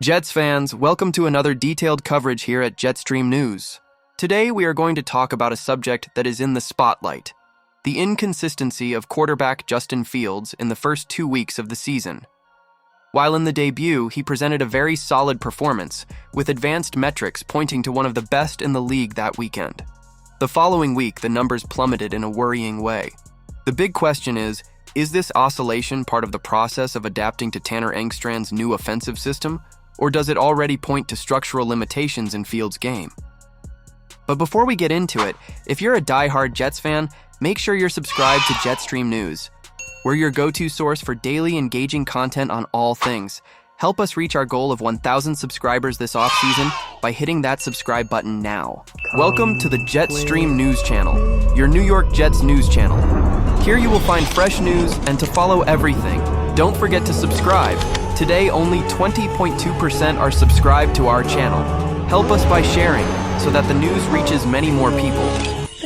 Jets fans, welcome to another detailed coverage here at Jetstream News. Today we are going to talk about a subject that is in the spotlight: the inconsistency of quarterback Justin Fields in the first 2 weeks of the season. While in the debut, he presented a very solid performance, with advanced metrics pointing to one of the best in the league that weekend. The following week, the numbers plummeted in a worrying way. The big question is this oscillation part of the process of adapting to Tanner Engstrand's new offensive system, or does it already point to structural limitations in Fields' game? But before we get into it, if you're a die-hard Jets fan, make sure you're subscribed to Jetstream News. We're your go-to source for daily engaging content on all things. Help us reach our goal of 1,000 subscribers this offseason by hitting that subscribe button now. Welcome to the Jetstream News Channel, your New York Jets news channel. Here you will find fresh news, and to follow everything, don't forget to subscribe. Today, only 20.2% are subscribed to our channel. Help us by sharing so that the news reaches many more people.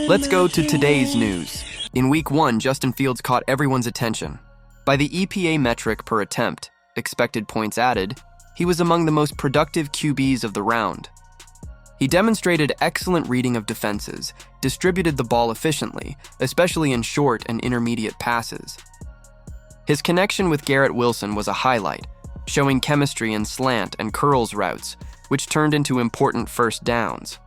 Let's go to today's news. In Week 1, Justin Fields caught everyone's attention. By the EPA metric per attempt, expected points added, he was among the most productive QBs of the round. He demonstrated excellent reading of defenses, distributed the ball efficiently, especially in short and intermediate passes. His connection with Garrett Wilson was a highlight, showing chemistry in slant and curls routes, which turned into important first downs.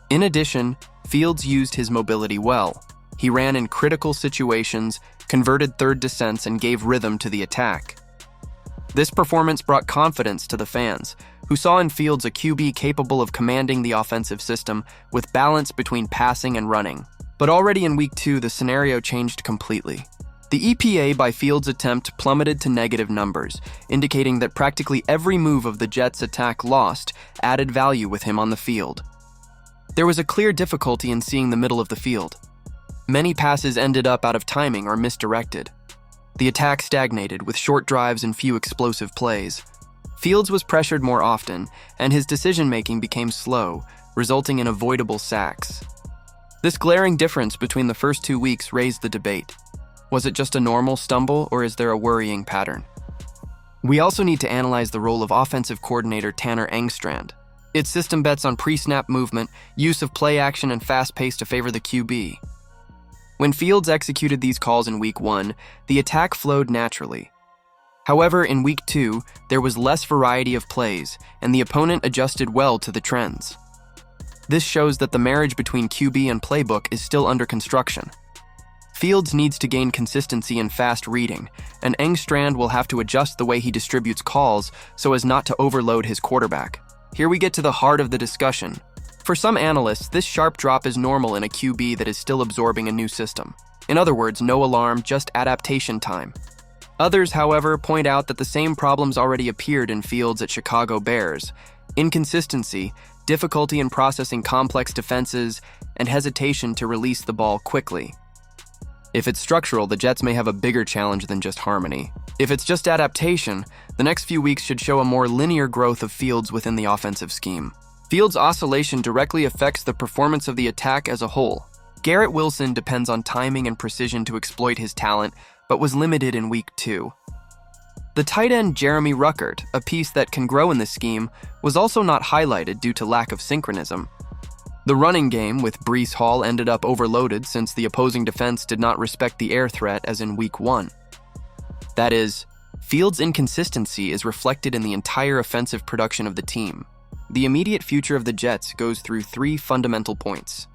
In addition, Fields used his mobility well. He ran in critical situations, converted third descents, and gave rhythm to the attack. This performance brought confidence to the fans, who saw in Fields a QB capable of commanding the offensive system with balance between passing and running. But already in Week 2, the scenario changed completely. The EPA by Fields' attempt plummeted to negative numbers, indicating that practically every move of the Jets' attack lost added value with him on the field. There was a clear difficulty in seeing the middle of the field. Many passes ended up out of timing or misdirected. The attack stagnated with short drives and few explosive plays. Fields was pressured more often, and his decision-making became slow, resulting in avoidable sacks. This glaring difference between the first 2 weeks raised the debate. Was it just a normal stumble, or is there a worrying pattern? We also need to analyze the role of offensive coordinator Tanner Engstrand. Its system bets on pre-snap movement, use of play action, and fast pace to favor the QB. When Fields executed these calls in Week 1, the attack flowed naturally. However, in Week 2, there was less variety of plays, and the opponent adjusted well to the trends. This shows that the marriage between QB and playbook is still under construction. Fields needs to gain consistency in fast reading, and Engstrand will have to adjust the way he distributes calls so as not to overload his quarterback. Here we get to the heart of the discussion. For some analysts, this sharp drop is normal in a QB that is still absorbing a new system. In other words, no alarm, just adaptation time. Others, however, point out that the same problems already appeared in Fields at Chicago Bears: inconsistency, difficulty in processing complex defenses, and hesitation to release the ball quickly. If it's structural, the Jets may have a bigger challenge than just harmony. If it's just adaptation, the next few weeks should show a more linear growth of Fields within the offensive scheme. Fields' oscillation directly affects the performance of the attack as a whole. Garrett Wilson depends on timing and precision to exploit his talent, but was limited in Week 2. The tight end Jeremy Ruckert, a piece that can grow in this scheme, was also not highlighted due to lack of synchronism. The running game with Breece Hall ended up overloaded since the opposing defense did not respect the air threat as in Week 1. That is, Fields' inconsistency is reflected in the entire offensive production of the team. The immediate future of the Jets goes through 3 fundamental points.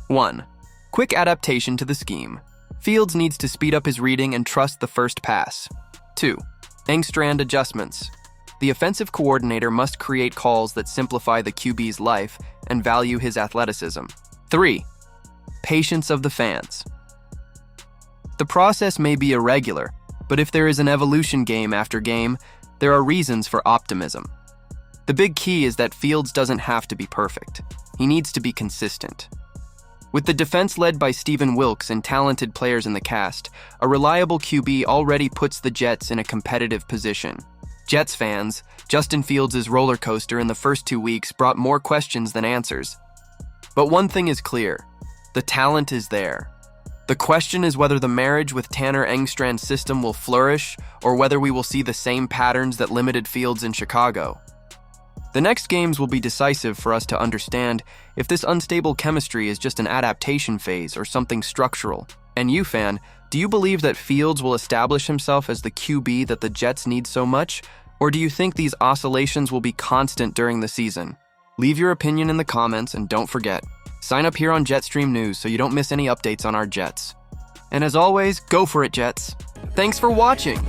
1. Quick adaptation to the scheme. Fields needs to speed up his reading and trust the first pass. 2. Engstrand adjustments. The offensive coordinator must create calls that simplify the QB's life and value his athleticism. 3. Patience of the fans. The process may be irregular, but if there is an evolution game after game, there are reasons for optimism. The big key is that Fields doesn't have to be perfect. He needs to be consistent. With the defense led by Steven Wilks and talented players in the cast, a reliable QB already puts the Jets in a competitive position. Jets fans, Justin Fields' roller coaster in the first 2 weeks brought more questions than answers. But one thing is clear: the talent is there. The question is whether the marriage with Tanner Engstrand's system will flourish, or whether we will see the same patterns that limited Fields in Chicago. The next games will be decisive for us to understand if this unstable chemistry is just an adaptation phase or something structural. And you, fan, do you believe that Fields will establish himself as the QB that the Jets need so much? Or do you think these oscillations will be constant during the season? Leave your opinion in the comments, and don't forget, sign up here on Jetstream News so you don't miss any updates on our Jets. And as always, go for it, Jets. Thanks for watching!